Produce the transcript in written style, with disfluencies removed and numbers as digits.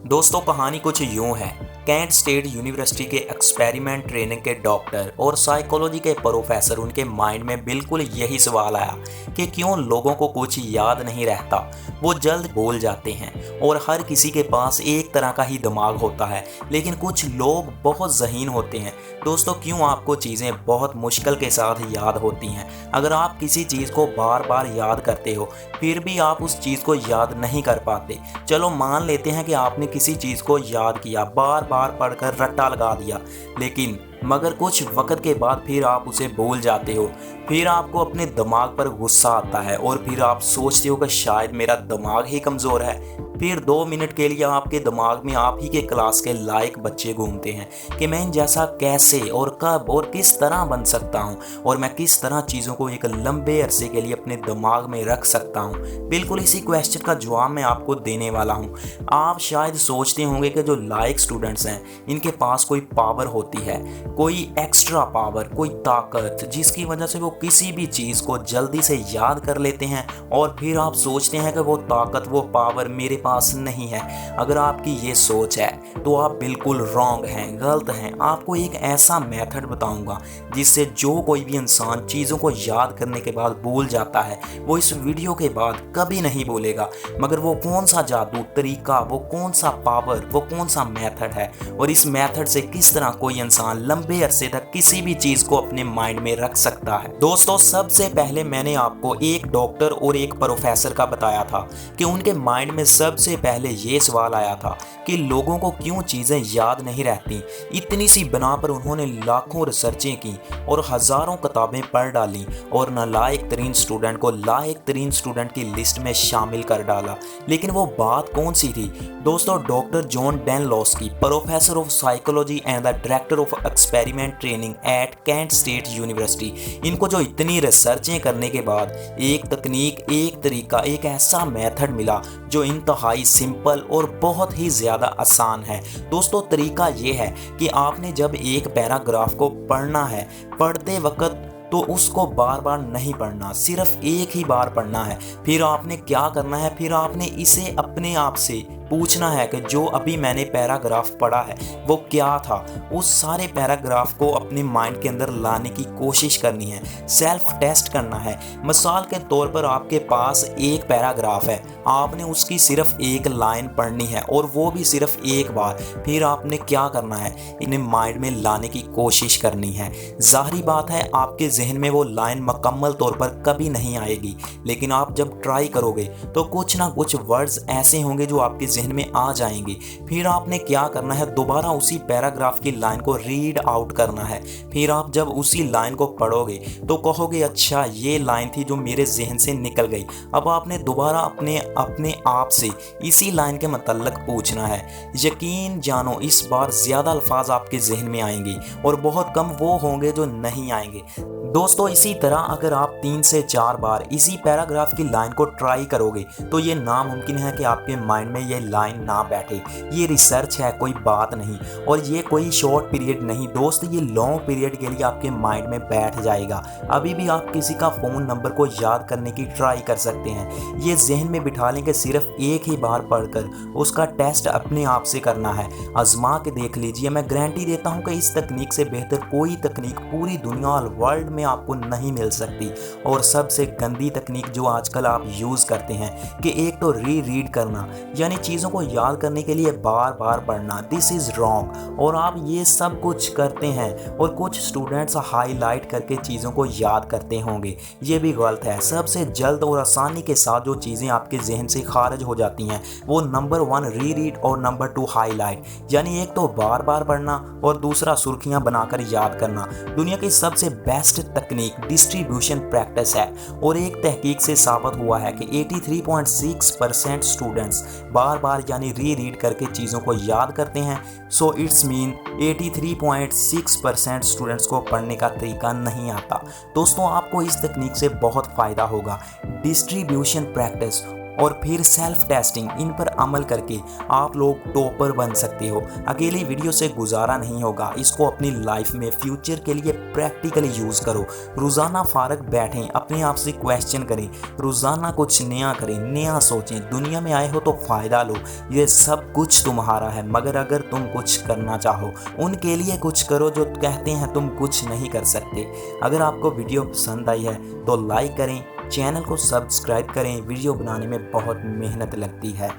दोस्तों कहानी कुछ यूं है। कैंट स्टेट यूनिवर्सिटी के एक्सपेरिमेंट ट्रेनिंग के डॉक्टर और साइकोलॉजी के प्रोफेसर, उनके माइंड में बिल्कुल यही सवाल आया कि क्यों लोगों को कुछ याद नहीं रहता, वो जल्द भूल जाते हैं। और हर किसी के पास एक तरह का ही दिमाग होता है, लेकिन कुछ लोग बहुत ज़हीन होते हैं। दोस्तों क्यों आपको चीज़ें बहुत मुश्किल के साथ याद होती हैं? अगर आप किसी चीज़ को बार बार याद करते हो फिर भी आप उस चीज़ को याद नहीं कर पाते। चलो मान लेते हैं कि आपने किसी चीज़ को याद किया, बार बार पढ़कर रट्टा लगा दिया, लेकिन मगर कुछ वक्त के बाद फिर आप उसे भूल जाते हो। फिर आपको अपने दिमाग पर गुस्सा आता है और फिर आप सोचते हो कि शायद मेरा दिमाग ही कमज़ोर है। फिर 2 मिनट के लिए आपके दिमाग में आप ही के क्लास के लायक बच्चे घूमते हैं कि मैं इन जैसा कैसे और कब और किस तरह बन सकता हूँ, और मैं किस तरह चीज़ों को एक लंबे अरसे के लिए अपने दिमाग में रख सकता हूँ। बिल्कुल इसी क्वेश्चन का जवाब मैं आपको देने वाला हूँ। आप शायद सोचते होंगे कि जो लायक स्टूडेंट्स हैं इनके पास कोई पावर होती है, कोई एक्स्ट्रा पावर, कोई ताकत, जिसकी वजह से वो किसी भी चीज़ को जल्दी से याद कर लेते हैं। और फिर आप सोचते हैं कि वो ताकत, वो पावर मेरे पास नहीं है। अगर आपकी ये सोच है तो आप बिल्कुल रॉन्ग हैं, गलत हैं। आपको एक ऐसा मेथड बताऊंगा जिससे जो कोई भी इंसान चीज़ों को याद करने के बाद भूल जाता है वो इस वीडियो के बाद कभी नहीं भूलेगा। मगर वो कौन सा जादू तरीका, वो कौन सा पावर, वो कौन सा मेथड है, और इस मेथड से किस तरह कोई इंसान लंबे अरसे तक किसी भी चीज़ को अपने माइंड में रख सकता है। दोस्तों सबसे पहले मैंने आपको एक डॉक्टर और एक प्रोफेसर का बताया था कि उनके माइंड में सबसे पहले ये सवाल आया था कि लोगों को क्यों चीज़ें याद नहीं रहती। इतनी सी बना पर उन्होंने लाखों रिसर्चें की और हज़ारों किताबें पढ़ डाली और नालायक तरीन स्टूडेंट को लायक तरीन स्टूडेंट की लिस्ट में शामिल कर डाला। लेकिन वो बात कौन सी थी? दोस्तों doctor John Dunlosky, professor of psychology and the director of experiment training at Kent State University, इनको जो इतनी रिसर्चें करने के बाद एक तकनीक, एक तरीका, एक ऐसा मेथड मिला जो इंतहाई सिंपल और बहुत ही ज़्यादा आसान है। दोस्तों तरीका ये है कि आपने जब एक पैराग्राफ को पढ़ना है, पढ़ते वक्त तो उसको बार बार नहीं पढ़ना, सिर्फ एक ही बार पढ़ना है। फिर आपने क्या करना है, फिर आपने इसे अपने आप से पूछना है कि जो अभी मैंने पैराग्राफ पढ़ा है वो क्या था। उस सारे पैराग्राफ को अपने माइंड के अंदर लाने की कोशिश करनी है, सेल्फ टेस्ट करना है। मिसाल के तौर पर आपके पास एक पैराग्राफ है, आपने उसकी सिर्फ एक लाइन पढ़नी है और वो भी सिर्फ एक बार। फिर आपने क्या करना है, इन्हें माइंड में लाने की कोशिश करनी है। जाहिर बात है आपके जहन में वो लाइन मुकम्मल तौर पर कभी नहीं आएगी, लेकिन आप जब ट्राई करोगे तो कुछ ना कुछ वर्ड्स ऐसे होंगे जो आपके जहन में आ जाएंगे। फिर आपने क्या करना है, दोबारा उसी पैराग्राफ की लाइन को रीड आउट करना है। फिर आप जब उसी लाइन को पढ़ोगे तो कहोगे अच्छा ये लाइन थी जो मेरे जहन से निकल गई। अब आपने दोबारा अपने आप से इसी लाइन के मतलब पूछना है। यकीन जानो इस बार ज़्यादा अल्फाज आपके जहन में आएंगे और बहुत कम वो होंगे जो नहीं आएंगे। दोस्तों इसी तरह अगर आप 3 से 4 बार इसी पैराग्राफ की लाइन को ट्राई करोगे तो ये नामुमकिन है कि आपके माइंड में ये लाइन ना बैठे। ये रिसर्च है, कोई बात नहीं, और ये कोई शॉर्ट पीरियड नहीं दोस्त, ये लॉन्ग पीरियड के लिए आपके माइंड में बैठ जाएगा। अभी भी आप किसी का फ़ोन नंबर को याद करने की ट्राई कर सकते हैं। ये जहन में बिठा लें कि सिर्फ एक ही बार पढ़कर उसका टेस्ट अपने आप से करना है। आजमा के देख लीजिए, मैं गारंटी देता हूँ कि इस तकनीक से बेहतर कोई तकनीक पूरी दुनिया और वर्ल्ड में आपको नहीं मिल सकती। और सबसे गंदी तकनीक जो आजकल आप यूज़ करते हैं कि एक तो रीड करना, यानी चीज़ों को याद करने के लिए बार बार पढ़ना, दिस इज़ रॉन्ग। और आप ये सब कुछ करते हैं और कुछ स्टूडेंट्स हाईलाइट करके चीज़ों को याद करते होंगे, ये भी गलत है। सबसे जल्द और आसानी के साथ जो चीज़ें आपके जहन से खारिज हो जाती हैं वो नंबर 1 रीड और नंबर 2 हाईलाइट, यानी एक तो बार बार पढ़ना और दूसरा सुर्खियाँ बनाकर याद करना। दुनिया की सबसे बेस्ट तकनीक डिस्ट्रीब्यूशन प्रैक्टिस है और एक तहकीक से साबित हुआ है कि 83.6% स्टूडेंट्स बार बार यानी रीड करके चीज़ों को याद करते हैं। सो इट्स मीन 83.6% स्टूडेंट्स को पढ़ने का तरीका नहीं आता। दोस्तों आपको इस तकनीक से बहुत फ़ायदा होगा। डिस्ट्रीब्यूशन प्रैक्टिस और फिर सेल्फ टेस्टिंग, इन पर अमल करके आप लोग टॉपर बन सकते हो। अकेली वीडियो से गुजारा नहीं होगा, इसको अपनी लाइफ में फ्यूचर के लिए प्रैक्टिकली यूज़ करो। रोज़ाना फारग बैठें, अपने आप से क्वेश्चन करें, रोज़ाना कुछ नया करें, नया सोचें। दुनिया में आए हो तो फ़ायदा लो, ये सब कुछ तुम्हारा है, मगर अगर तुम कुछ करना चाहो उनके लिए कुछ करो जो कहते हैं तुम कुछ नहीं कर सकते। अगर आपको वीडियो पसंद आई है तो लाइक करें, चैनल को सब्सक्राइब करें। वीडियो बनाने में बहुत मेहनत लगती है।